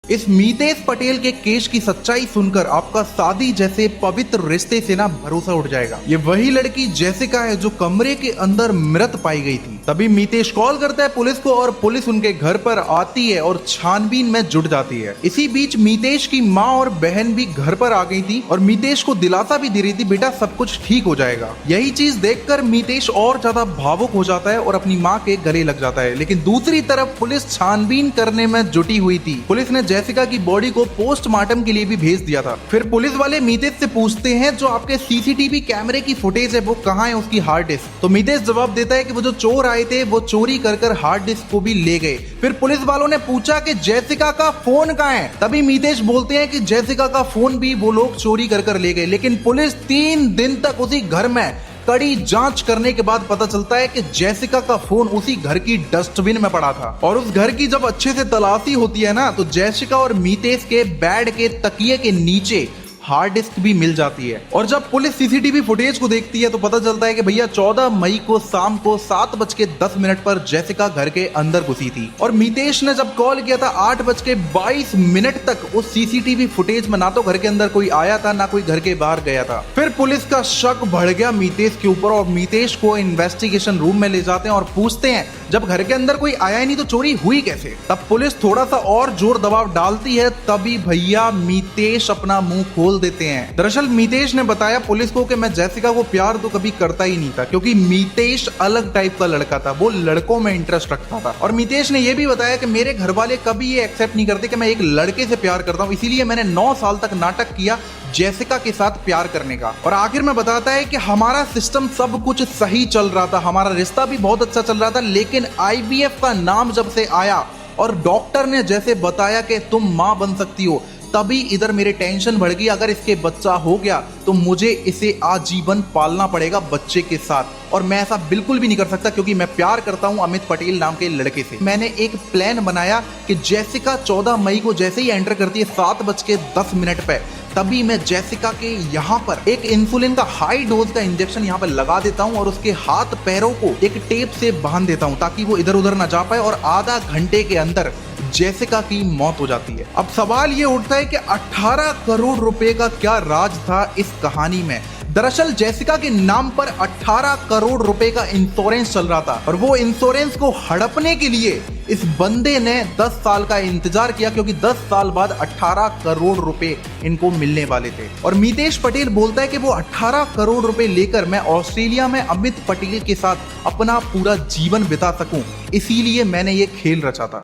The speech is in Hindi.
इस मीतेश पटेल के केस की सच्चाई सुनकर आपका शादी जैसे पवित्र रिश्ते से ना भरोसा उठ जाएगा। ये वही लड़की जेसिका है जो कमरे के अंदर मृत पाई गई थी। तभी मीतेश कॉल करता है पुलिस को और पुलिस उनके घर पर आती है और छानबीन में जुट जाती है। इसी बीच मीतेश की माँ और बहन भी घर पर आ गई थी और मीतेश को दिलासा भी दे रही थी, बेटा सब कुछ ठीक हो जाएगा। यही चीज देखकर मीतेश और ज्यादा भावुक हो जाता है और अपनी माँ के गले लग जाता है। लेकिन दूसरी तरफ पुलिस छानबीन करने में जुटी हुई थी। पुलिस ने जेसिका की बॉडी को पोस्टमार्टम के लिए भी भेज दिया था। फिर पुलिस वाले मीतेश से पूछते हैं जो आपके सीसीटीवी कैमरे की फुटेज है वो कहाँ है, उसकी हार्ड डिस्क। तो मीतेश जवाब देता है कि वो जो चोर आए थे वो चोरी कर हार्ड डिस्क को भी ले गए। फिर पुलिस वालों ने पूछा कि जेसिका का फोन कहाँ है। तभी मीतेश बोलते हैं कि जेसिका का फोन भी वो लोग चोरी कर ले गए। लेकिन पुलिस 3 दिन तक उसी घर में कड़ी जांच करने के बाद पता चलता है कि जेसिका का फोन उसी घर की डस्टबिन में पड़ा था। और उस घर की जब अच्छे से तलाशी होती है ना तो जेसिका और मीतेश के बेड के तकिए के नीचे हार्ड डिस्क भी मिल जाती है। और जब पुलिस सीसीटीवी फुटेज को देखती है तो पता चलता है कि भैया 14 मई को शाम को 7:10 पर जेसिका घर के अंदर घुसी थी। और मीतेश ने जब कॉल किया था 8:22 तक उस सीसीटीवी फुटेज में ना तो घर के अंदर कोई आया था ना कोई घर के बाहर गया था। फिर पुलिस का शक बढ़ गया मीतेश के ऊपर और मीतेश को इन्वेस्टिगेशन रूम में ले जाते हैं और पूछते हैं जब घर के अंदर कोई आया नहीं तो चोरी हुई कैसे। तब पुलिस थोड़ा सा और जोर दबाव डालती है, तभी भैया मीतेश अपना मुंह खोल देते हैं। दरअसल मीतेश ने बताया पुलिस को कि मैं जेसिका को प्यार तो कभी करता ही नहीं था, क्योंकि मीतेश अलग टाइप का लड़का था, वो लड़कों में इंटरेस्ट रखता था। और मीतेश ने यह भी बताया कि मेरे घर वाले कभी ये एक्सेप्ट नहीं करते कि मैं एक लड़के से प्यार करता हूं, इसीलिए मैंने 9 साल तक नाटक किया जेसिका के साथ प्यार करने का। और आखिर में बताता है कि हमारा सिस्टम सब कुछ सही चल रहा था, हमारा रिश्ता भी बहुत अच्छा चल रहा था, लेकिन IVF का नाम जब से आया और डॉक्टर ने जैसे बताया कि तुम मां बन सकती हो, तभी इधर मेरे टेंशन बढ़ गई। अगर इसके बच्चा हो गया तो मुझे इसे आजीवन पालना पड़ेगा बच्चे के साथ, और मैं ऐसा बिल्कुल भी नहीं कर सकता क्योंकि मैं प्यार करता हूं अमित पटेल नाम के लड़के से। मैंने एक प्लान बनाया कि जेसिका 14 मई को जैसे ही एंटर करती है 7:10 पे, तभी मैं जेसिका के यहाँ पर एक इंसुलिन का हाई डोज का इंजेक्शन यहाँ पर लगा देता हूँ और उसके हाथ पैरों को एक टेप से बांध देता हूँ ताकि वो इधर उधर ना जा पाए, और आधा घंटे के अंदर जेसिका की मौत हो जाती है। अब सवाल ये उठता है कि 18 करोड़ रुपए का क्या राज था इस कहानी में। दरअसल जेसिका के नाम पर 18 करोड़ रुपए का इंश्योरेंस चल रहा था और वो इंश्योरेंस को हड़पने के लिए इस बंदे ने 10 साल का इंतजार किया, क्योंकि 10 साल बाद 18 करोड़ रुपए इनको मिलने वाले थे। और मीतेश पटेल बोलता है कि वो 18 करोड़ रुपए लेकर मैं ऑस्ट्रेलिया में अमित पटेल के साथ अपना पूरा जीवन बिता सकूं, इसीलिए मैंने ये खेल रचा था।